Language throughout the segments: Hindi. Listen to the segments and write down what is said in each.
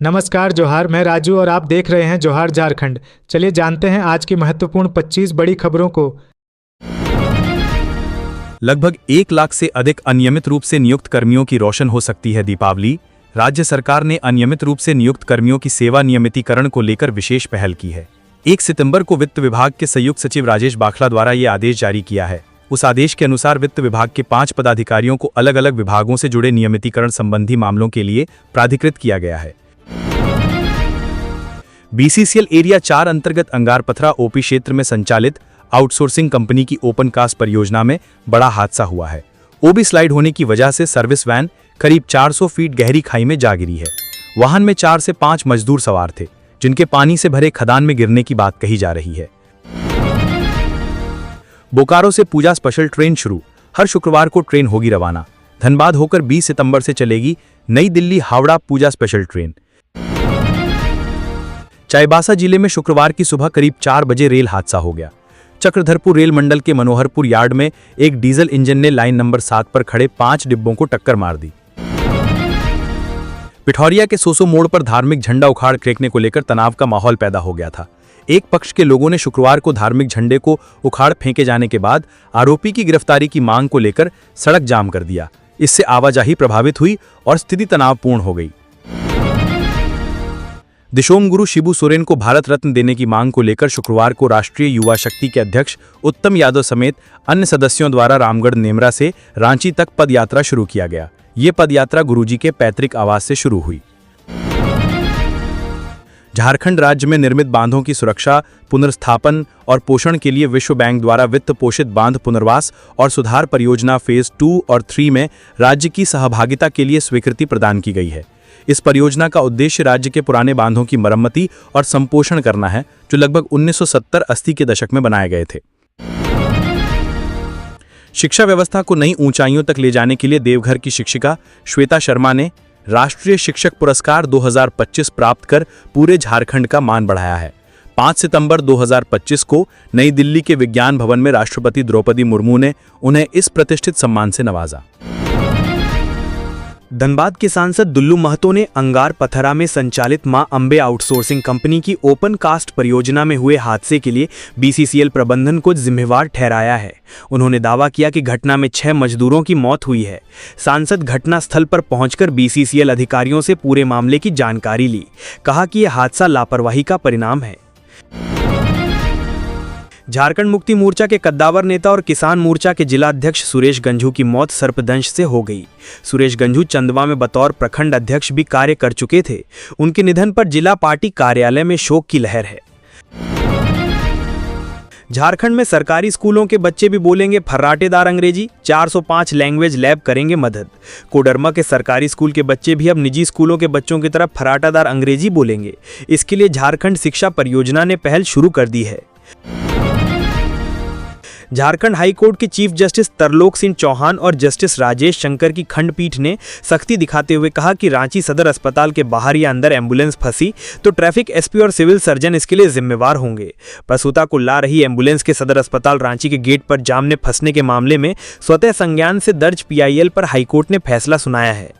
नमस्कार जोहार। मैं राजू और आप देख रहे हैं जोहार झारखंड। चलिए जानते हैं आज की महत्वपूर्ण 25 बड़ी खबरों को। लगभग 1 लाख से अधिक अनियमित रूप से नियुक्त कर्मियों की रोशन हो सकती है दीपावली। राज्य सरकार ने अनियमित रूप से नियुक्त कर्मियों की सेवा नियमितीकरण को लेकर विशेष पहल की है। 1 सितंबर को वित्त विभाग के संयुक्त सचिव राजेश बाखला द्वारा ये आदेश जारी किया है। उस आदेश के अनुसार वित्त विभाग के 5 पदाधिकारियों को अलग अलग विभागों से जुड़े नियमितीकरण संबंधी मामलों के लिए प्राधिकृत किया गया है। बीसीसीएल एरिया 4 अंतर्गत अंगारपथरा ओपी क्षेत्र में संचालित आउटसोर्सिंग कंपनी की ओपन कास्ट परियोजना में बड़ा हादसा हुआ है। ओबी स्लाइड होने की वजह से सर्विस वैन करीब 400 फीट गहरी खाई में जा गिरी है। वाहन में 4 से 5 मजदूर सवार थे, जिनके पानी से भरे खदान में गिरने की बात कही जा रही है। बोकारो से पूजा स्पेशल ट्रेन शुरू। हर शुक्रवार को ट्रेन होगी रवाना। धनबाद होकर 20 सितंबर से चलेगी नई दिल्ली हावड़ा पूजा स्पेशल ट्रेन। चाईबासा जिले में शुक्रवार की सुबह करीब 4 बजे रेल हादसा हो गया। चक्रधरपुर रेल मंडल के मनोहरपुर यार्ड में एक डीजल इंजन ने लाइन नंबर 7 पर खड़े 5 डिब्बों को टक्कर मार दी। पिठौरिया के सोसो मोड़ पर धार्मिक झंडा उखाड़ फेंकने को लेकर तनाव का माहौल पैदा हो गया था। एक पक्ष के लोगों ने शुक्रवार को धार्मिक झंडे को उखाड़ फेंके जाने के बाद आरोपी की गिरफ्तारी की मांग को लेकर सड़क जाम कर दिया। इससे आवाजाही प्रभावित हुई और स्थिति तनावपूर्ण हो गई। दिशोम गुरु शिबू सोरेन को भारत रत्न देने की मांग को लेकर शुक्रवार को राष्ट्रीय युवा शक्ति के अध्यक्ष उत्तम यादव समेत अन्य सदस्यों द्वारा रामगढ़ नेमरा से रांची तक पदयात्रा शुरू किया गया। ये पदयात्रा गुरुजी के पैतृक आवास से शुरू हुई। झारखंड राज्य में निर्मित बांधों की सुरक्षा, पुनर्स्थापन और पोषण के लिए विश्व बैंक द्वारा वित्त पोषित बांध पुनर्वास और सुधार परियोजना फेज 2 और 3 में राज्य की सहभागिता के लिए स्वीकृति प्रदान की गई है। इस परियोजना का उद्देश्य राज्य के पुराने बांधों की मरम्मति और संपोषण करना है, जो लगभग 1970-80 के दशक में बनाए गए थे। शिक्षा व्यवस्था को नई ऊंचाइयों तक ले जाने के लिए देवघर की शिक्षिका श्वेता शर्मा ने राष्ट्रीय शिक्षक पुरस्कार 2025 प्राप्त कर पूरे झारखंड का मान बढ़ाया है। 5 सितंबर 2025 को नई दिल्ली के विज्ञान भवन में राष्ट्रपति द्रौपदी मुर्मू ने उन्हें इस प्रतिष्ठित सम्मान से नवाजा। धनबाद के सांसद दुल्लू महतो ने अंगारपथरा में संचालित मां अंबे आउटसोर्सिंग कंपनी की ओपन कास्ट परियोजना में हुए हादसे के लिए बीसीसीएल प्रबंधन को जिम्मेवार ठहराया है। उन्होंने दावा किया कि घटना में 6 मजदूरों की मौत हुई है। सांसद घटना स्थल पर पहुंचकर बीसीसीएल अधिकारियों से पूरे मामले की जानकारी ली। कहा कि यह हादसा लापरवाही का परिणाम है। झारखंड मुक्ति मोर्चा के कद्दावर नेता और किसान मोर्चा के जिला अध्यक्ष सुरेश गंझू की मौत सर्पदंश से हो गई। सुरेश गंझू चंदवा में बतौर प्रखंड अध्यक्ष भी कार्य कर चुके थे। उनके निधन पर जिला पार्टी कार्यालय में शोक की लहर है। झारखंड में सरकारी स्कूलों के बच्चे भी बोलेंगे फर्राटेदार अंग्रेजी। 405 लैंग्वेज लैब करेंगे मदद। कोडरमा के सरकारी स्कूल के बच्चे भी अब निजी स्कूलों के बच्चों की तरह फर्राटेदार अंग्रेजी बोलेंगे। इसके लिए झारखंड शिक्षा परियोजना ने पहल शुरू कर दी है। झारखंड हाईकोर्ट के चीफ जस्टिस तरलोक सिंह चौहान और जस्टिस राजेश शंकर की खंडपीठ ने सख्ती दिखाते हुए कहा कि रांची सदर अस्पताल के बाहर या अंदर एम्बुलेंस फंसी तो ट्रैफिक एसपी और सिविल सर्जन इसके लिए जिम्मेवार होंगे। प्रसूता को ला रही एम्बुलेंस के सदर अस्पताल रांची के गेट पर जाम ने फंसने के मामले में स्वतः संज्ञान से दर्ज पीआईएल पर हाईकोर्ट ने फैसला सुनाया है।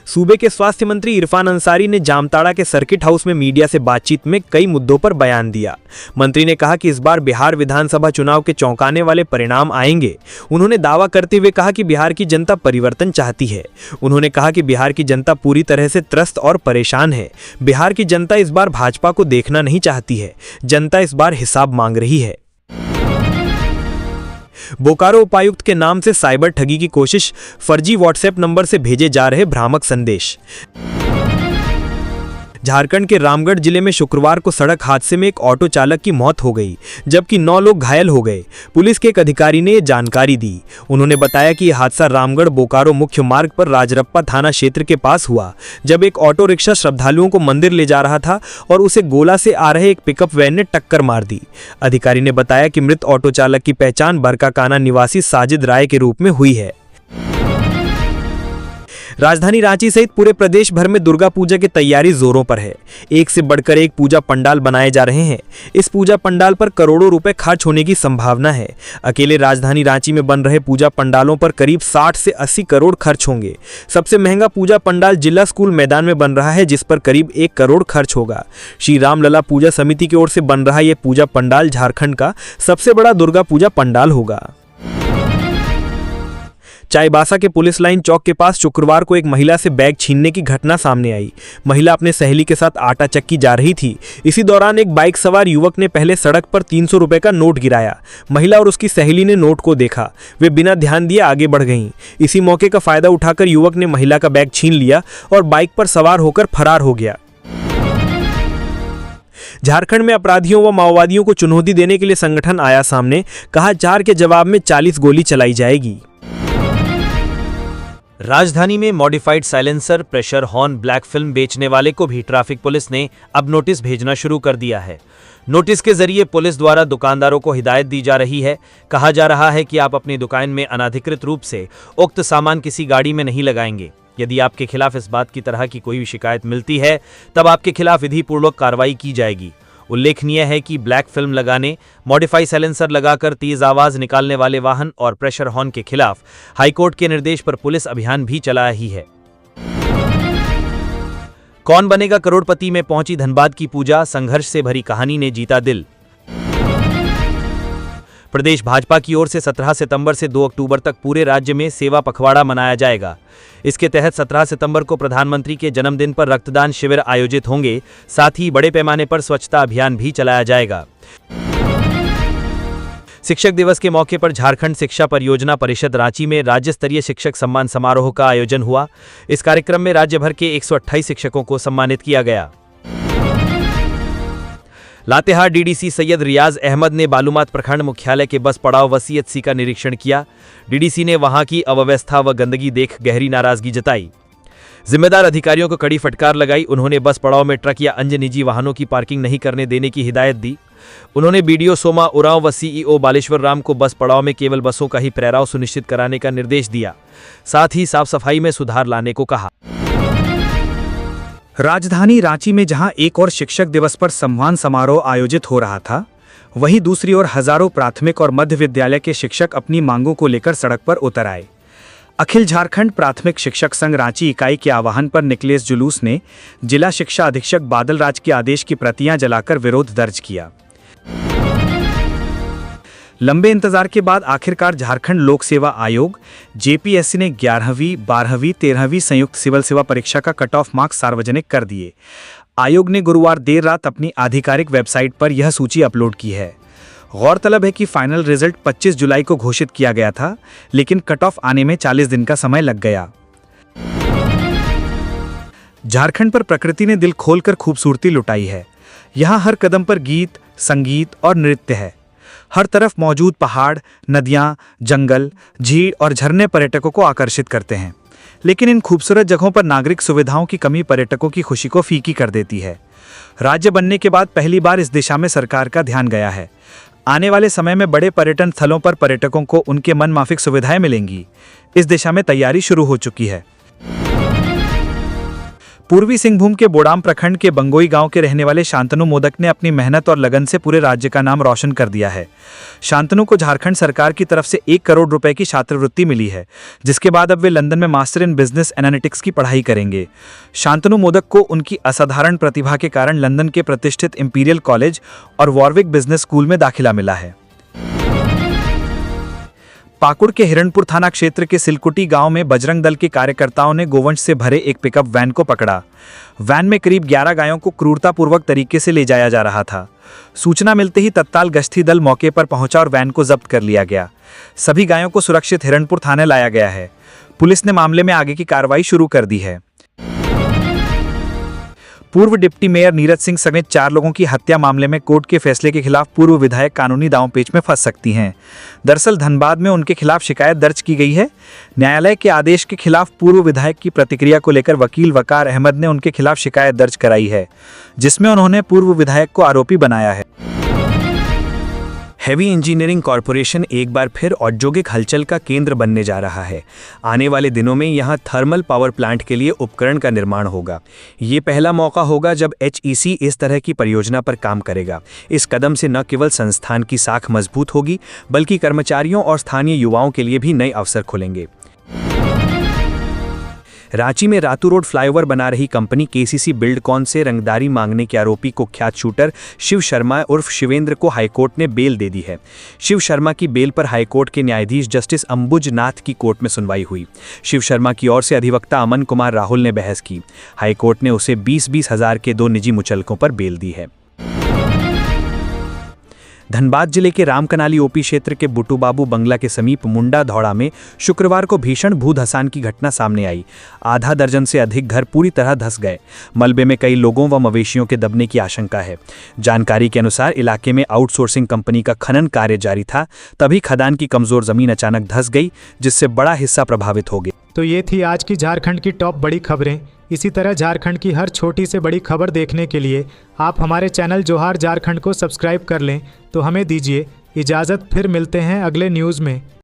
सूबे के स्वास्थ्य मंत्री इरफान अंसारी ने जामताड़ा के सर्किट हाउस में मीडिया से बातचीत में कई मुद्दों पर बयान दिया। मंत्री ने कहा कि इस बार बिहार विधानसभा चुनाव के चौंकाने वाले परिणाम आएंगे। उन्होंने दावा करते हुए कहा कि बिहार की जनता परिवर्तन चाहती है। उन्होंने कहा कि बिहार की जनता पूरी तरह से त्रस्त और परेशान है। बिहार की जनता इस बार भाजपा को देखना नहीं चाहती है। जनता इस बार हिसाब मांग रही है। बोकारो उपायुक्त के नाम से साइबर ठगी की कोशिश, फर्जी व्हाट्सएप नंबर से भेजे जा रहे भ्रामक संदेश। झारखंड के रामगढ़ जिले में शुक्रवार को सड़क हादसे में एक ऑटो चालक की मौत हो गई, जबकि 9 लोग घायल हो गए। पुलिस के एक अधिकारी ने यह जानकारी दी। उन्होंने बताया कि यह हादसा रामगढ़ बोकारो मुख्य मार्ग पर राजरप्पा थाना क्षेत्र के पास हुआ, जब एक ऑटो रिक्शा श्रद्धालुओं को मंदिर ले जा रहा था और उसे गोला से आ रहे एक पिकअप वैन ने टक्कर मार दी। अधिकारी ने बताया कि मृत ऑटो चालक की पहचान बरकाकाना निवासी साजिद राय के रूप में हुई है। राजधानी रांची सहित पूरे प्रदेश भर में दुर्गा पूजा की तैयारी जोरों पर है। एक से बढ़कर एक पूजा पंडाल बनाए जा रहे हैं। इस पूजा पंडाल पर करोड़ों रुपए खर्च होने की संभावना है। अकेले राजधानी रांची में बन रहे पूजा पंडालों पर करीब 60 से 80 करोड़ खर्च होंगे। सबसे महंगा पूजा पंडाल जिला स्कूल मैदान में बन रहा है, जिस पर करीब 1 करोड़ खर्च होगा। श्री रामलला पूजा समिति की ओर से बन रहा यह पूजा पंडाल झारखंड का सबसे बड़ा दुर्गा पूजा पंडाल होगा। चाईबासा के पुलिस लाइन चौक के पास शुक्रवार को एक महिला से बैग छीनने की घटना सामने आई। महिला अपने सहेली के साथ आटा चक्की जा रही थी। इसी दौरान एक बाइक सवार युवक ने पहले सड़क पर 300 रुपए का नोट गिराया। महिला और उसकी सहेली ने नोट को देखा। वे बिना ध्यान दिए आगे बढ़ गईं। इसी मौके का फायदा उठाकर युवक ने महिला का बैग छीन लिया और बाइक पर सवार होकर फरार हो गया। झारखंड में अपराधियों व माओवादियों को चुनौती देने के लिए संगठन आया सामने। कहा, जार के जवाब में 40 गोली चलाई जाएगी। राजधानी में modified silencer, pressure horn, black film बेचने वाले को भी ट्रैफिक पुलिस ने अब नोटिस भेजना शुरू कर दिया है। नोटिस के जरिए पुलिस द्वारा दुकानदारों को हिदायत दी जा रही है। कहा जा रहा है कि आप अपनी दुकान में अनाधिकृत रूप से उक्त सामान किसी गाड़ी में नहीं लगाएंगे। यदि आपके खिलाफ इस बात की तरह की कोई भी शिकायत मिलती है, तब आपके खिलाफ विधिपूर्वक कार्रवाई की जाएगी। उल्लेखनीय है कि ब्लैक फिल्म लगाने, मॉडिफाई साइलेंसर लगाकर तेज आवाज निकालने वाले वाहन और प्रेशर हॉर्न के खिलाफ हाईकोर्ट के निर्देश पर पुलिस अभियान भी चला रही है। कौन बनेगा करोड़पति में पहुंची धनबाद की पूजा, संघर्ष से भरी कहानी ने जीता दिल। प्रदेश भाजपा की ओर से 17 सितंबर से 2 अक्टूबर तक पूरे राज्य में सेवा पखवाड़ा मनाया जाएगा। इसके तहत 17 सितंबर को प्रधानमंत्री के जन्मदिन पर रक्तदान शिविर आयोजित होंगे। साथ ही बड़े पैमाने पर स्वच्छता अभियान भी चलाया जाएगा। शिक्षक दिवस के मौके पर झारखंड शिक्षा परियोजना परिषद रांची में राज्य स्तरीय शिक्षक सम्मान समारोह का आयोजन हुआ। इस कार्यक्रम में राज्य भर के 128 शिक्षकों को सम्मानित किया गया। लातेहार डीडीसी सैयद रियाज अहमद ने बालूमाथ प्रखंड मुख्यालय के बस पड़ाव व सीएचसी का निरीक्षण किया। डीडीसी ने वहां की अव्यवस्था व गंदगी देख गहरी नाराजगी जताई। जिम्मेदार अधिकारियों को कड़ी फटकार लगाई। उन्होंने बस पड़ाव में ट्रक या अन्य निजी वाहनों की पार्किंग नहीं करने देने की हिदायत दी। उन्होंने बीडीओ सोमा उरांव व सीईओ बालेश्वर राम को बस पड़ाव में केवल बसों का ही ठहराव सुनिश्चित कराने का निर्देश दिया। साथ ही साफ सफाई में सुधार लाने को कहा। राजधानी रांची में जहां एक और शिक्षक दिवस पर सम्मान समारोह आयोजित हो रहा था, वहीं दूसरी ओर हजारों प्राथमिक और मध्य विद्यालय के शिक्षक अपनी मांगों को लेकर सड़क पर उतर आए। अखिल झारखंड प्राथमिक शिक्षक संघ रांची इकाई के आह्वान पर निकले इस जुलूस ने जिला शिक्षा अधीक्षक बादल राज के आदेश की प्रतियां जलाकर विरोध दर्ज किया। लंबे इंतजार के बाद आखिरकार झारखंड लोक सेवा आयोग जेपीएससी ने 11वीं, 12वीं, 13वीं संयुक्त सिविल सेवा परीक्षा का कट ऑफ मार्क्स सार्वजनिक कर दिए। आयोग ने गुरुवार देर रात अपनी आधिकारिक वेबसाइट पर यह सूची अपलोड की है। गौरतलब है कि फाइनल रिजल्ट 25 जुलाई को घोषित किया गया था, लेकिन कट ऑफ आने में 40 दिन का समय लग गया। झारखंड पर प्रकृति ने दिल खोलकर खूबसूरती लुटाई है। यहाँ हर कदम पर गीत, संगीत और नृत्य है। हर तरफ मौजूद पहाड़, नदियां, जंगल, झील और झरने पर्यटकों को आकर्षित करते हैं। लेकिन इन खूबसूरत जगहों पर नागरिक सुविधाओं की कमी पर्यटकों की खुशी को फीकी कर देती है। राज्य बनने के बाद पहली बार इस दिशा में सरकार का ध्यान गया है। आने वाले समय में बड़े पर्यटन स्थलों पर पर्यटकों को उनके मनमाफिक सुविधाएं मिलेंगी। इस दिशा में तैयारी शुरू हो चुकी है। पूर्वी सिंहभूम के बोडाम प्रखंड के बंगोई गांव के रहने वाले शांतनु मोदक ने अपनी मेहनत और लगन से पूरे राज्य का नाम रोशन कर दिया है। शांतनु को झारखंड सरकार की तरफ से 1 करोड़ रुपए की छात्रवृत्ति मिली है, जिसके बाद अब वे लंदन में मास्टर इन बिजनेस एनालिटिक्स की पढ़ाई करेंगे। शांतनु मोदक को उनकी असाधारण प्रतिभा के कारण लंदन के प्रतिष्ठित इंपीरियल कॉलेज और वॉरविक बिजनेस स्कूल में दाखिला मिला है। पाकुड़ के हिरणपुर थाना क्षेत्र के सिलकुटी गांव में बजरंग दल के कार्यकर्ताओं ने गोवंश से भरे एक पिकअप वैन को पकड़ा। वैन में करीब 11 गायों को क्रूरतापूर्वक तरीके से ले जाया जा रहा था। सूचना मिलते ही तत्काल गश्ती दल मौके पर पहुंचा और वैन को जब्त कर लिया गया। सभी गायों को सुरक्षित हिरणपुर थाने लाया गया है। पुलिस ने मामले में आगे की कार्रवाई शुरू कर दी है। पूर्व डिप्टी मेयर नीरज सिंह समेत 4 लोगों की हत्या मामले में कोर्ट के फैसले के खिलाफ पूर्व विधायक कानूनी दांवपेच में फंस सकती हैं। दरअसल धनबाद में उनके खिलाफ शिकायत दर्ज की गई है। न्यायालय के आदेश के खिलाफ पूर्व विधायक की प्रतिक्रिया को लेकर वकील वकार अहमद ने उनके खिलाफ शिकायत दर्ज कराई है, जिसमें उन्होंने पूर्व विधायक को आरोपी बनाया है। हैवी इंजीनियरिंग कॉरपोरेशन एक बार फिर औद्योगिक हलचल का केंद्र बनने जा रहा है। आने वाले दिनों में यहां थर्मल पावर प्लांट के लिए उपकरण का निर्माण होगा। ये पहला मौका होगा जब HEC इस तरह की परियोजना पर काम करेगा। इस कदम से न केवल संस्थान की साख मजबूत होगी, बल्कि कर्मचारियों और स्थानीय युवाओं के लिए भी नए अवसर खुलेंगे। रांची में रातू रोड फ्लाईओवर बना रही कंपनी KCC बिल्डकॉन से रंगदारी मांगने के आरोपी कुख्यात शूटर शिव शर्मा उर्फ शिवेंद्र को हाईकोर्ट ने बेल दे दी है। शिव शर्मा की बेल पर हाईकोर्ट के न्यायाधीश जस्टिस अंबुज नाथ की कोर्ट में सुनवाई हुई। शिव शर्मा की ओर से अधिवक्ता अमन कुमार राहुल ने बहस की। हाईकोर्ट ने उसे 20-20 हज़ार के 2 निजी मुचलकों पर बेल दी है। धनबाद जिले के रामकनाली OP क्षेत्र के बुटू बाबू बंगला के समीप मुंडा धौड़ा में शुक्रवार को भीषण भू धसान की घटना सामने आई। आधा दर्जन से अधिक घर पूरी तरह धंस गए। मलबे में कई लोगों व मवेशियों के दबने की आशंका है। जानकारी के अनुसार इलाके में आउटसोर्सिंग कंपनी का खनन कार्य जारी था, तभी खदान की कमजोर जमीन अचानक धंस गई, जिससे बड़ा हिस्सा प्रभावित हो गया। तो ये थी आज की झारखंड की टॉप बड़ी खबरें। इसी तरह झारखंड की हर छोटी से बड़ी खबर देखने के लिए आप हमारे चैनल जोहार झारखंड को सब्सक्राइब कर लें। तो हमें दीजिए इजाज़त, फिर मिलते हैं अगले न्यूज़ में।